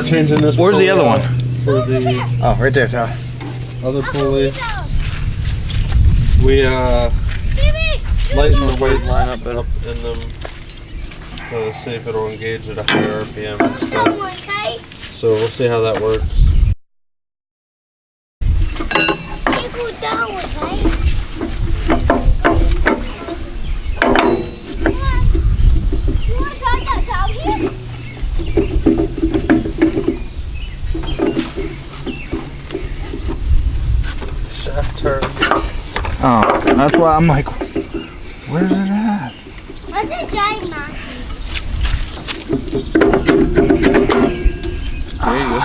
we're changing this. Where's the other one? For the right there, Tyler. other pulley. We lighten the weights up in them to see if it'll engage at a higher RPM instead. So we'll see how that works. Shaft turn. Oh, that's why I'm like, where's it at? What's a giant monkey? There you go.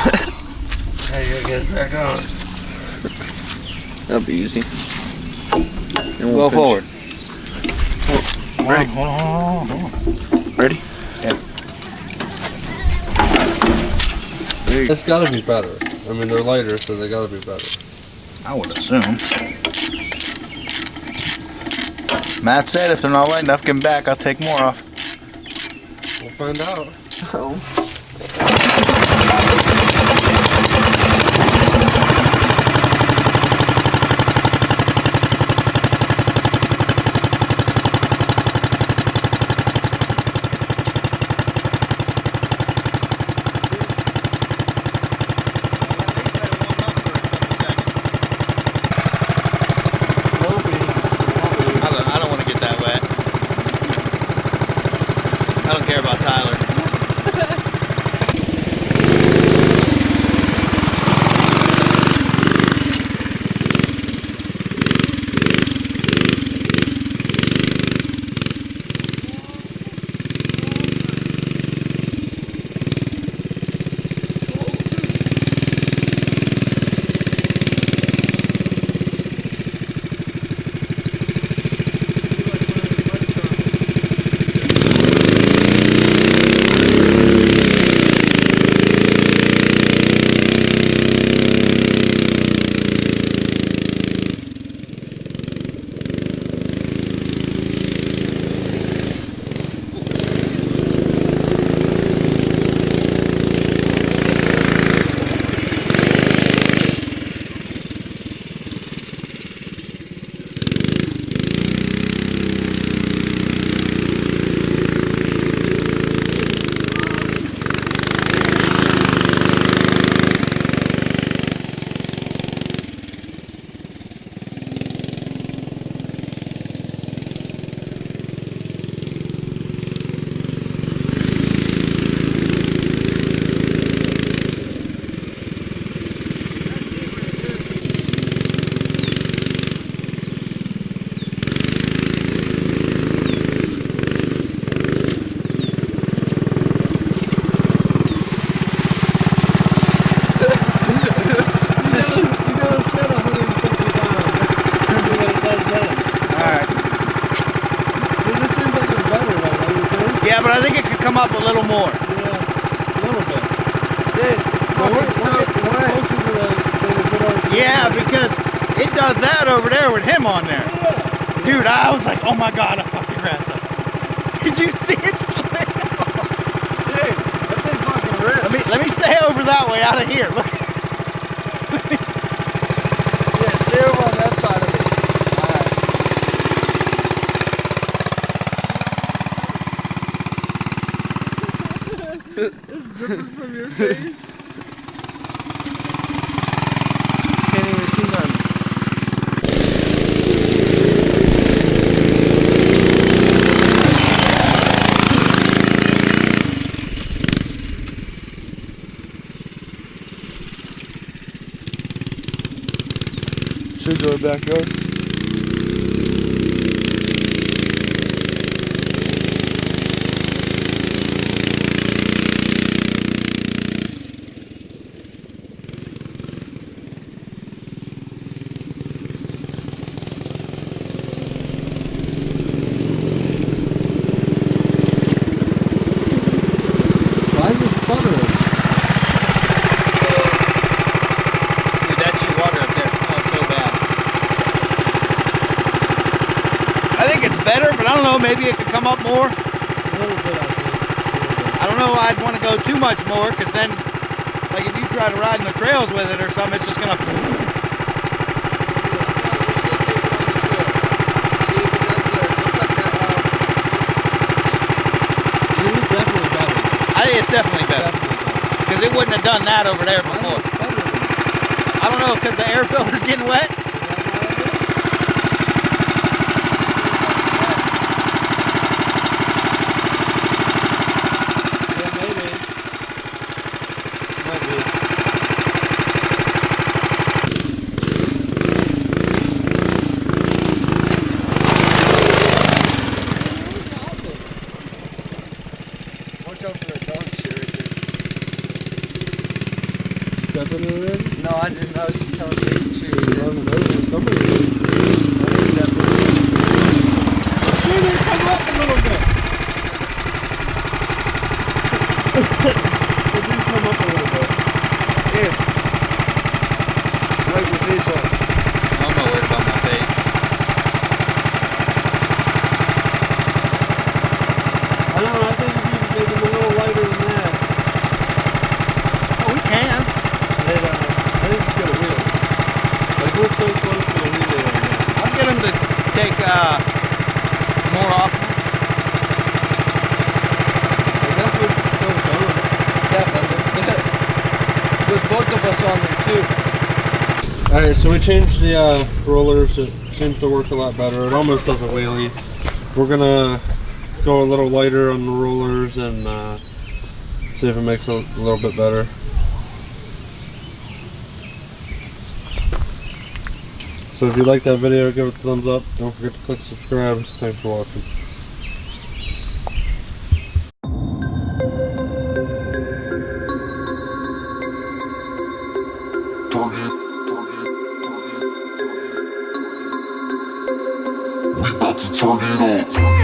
Now you gotta get it back on. That'll be easy. And Go forward. Ready? Hold on. Ready? Yeah. It's gotta be better. I mean, they're lighter, so they gotta be better. I would assume. Matt said if they're not light enough, give them back. I'll take more off. We'll find out. I don't want to get that wet. I don't care about Tyler. Yeah, but I think it could come up a little more. Yeah, a little bit. Yeah, because it does that over there with him on there. Yeah. Dude, I was like, oh my god, I fucked the grass up. Did you see it slam? Dude, that thing fucking ripped. Let me stay over that way out of here. Look. Yeah, stay over on that side of it. Alright. It's dripping from your face. Can't even see nothing. Should go backyard. Why is it sputtering? Dude, that's your water up there. Oh, so bad. I think it's better, but I don't know. Maybe it could come up more. A little bit, I think. I don't know. I'd want to go too much more because then try to ride in the trails with it or something, it's just gonna. I think it's definitely better. Because it wouldn't have done that over there before. I don't know, because the air filter's getting wet. Yeah, maybe. Might be. Watch out for that dog shit right there. Stepping in it? No, I didn't. I was just telling you to shit. You're on the nose. Somebody did. Dude, they come up a little bit. It did come up a little bit. Here. Wipe your face off. I'm not worried about my face. I don't know. I think if you make them a little lighter than that, Oh, we can. they'd, I think you get a wheel. Like we're so close to a relay right now. I'll get them to take more off. I definitely go donuts. Definitely. With both of us on there too. Alright, so we changed the rollers. It seems to work a lot better. It almost does a wheelie. We're gonna go a little lighter on the rollers and see if it makes it a little bit better. So if you like that video, give it a thumbs up. Don't forget to click subscribe. Thanks for watching. We about to turn it on.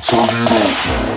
Turn it on.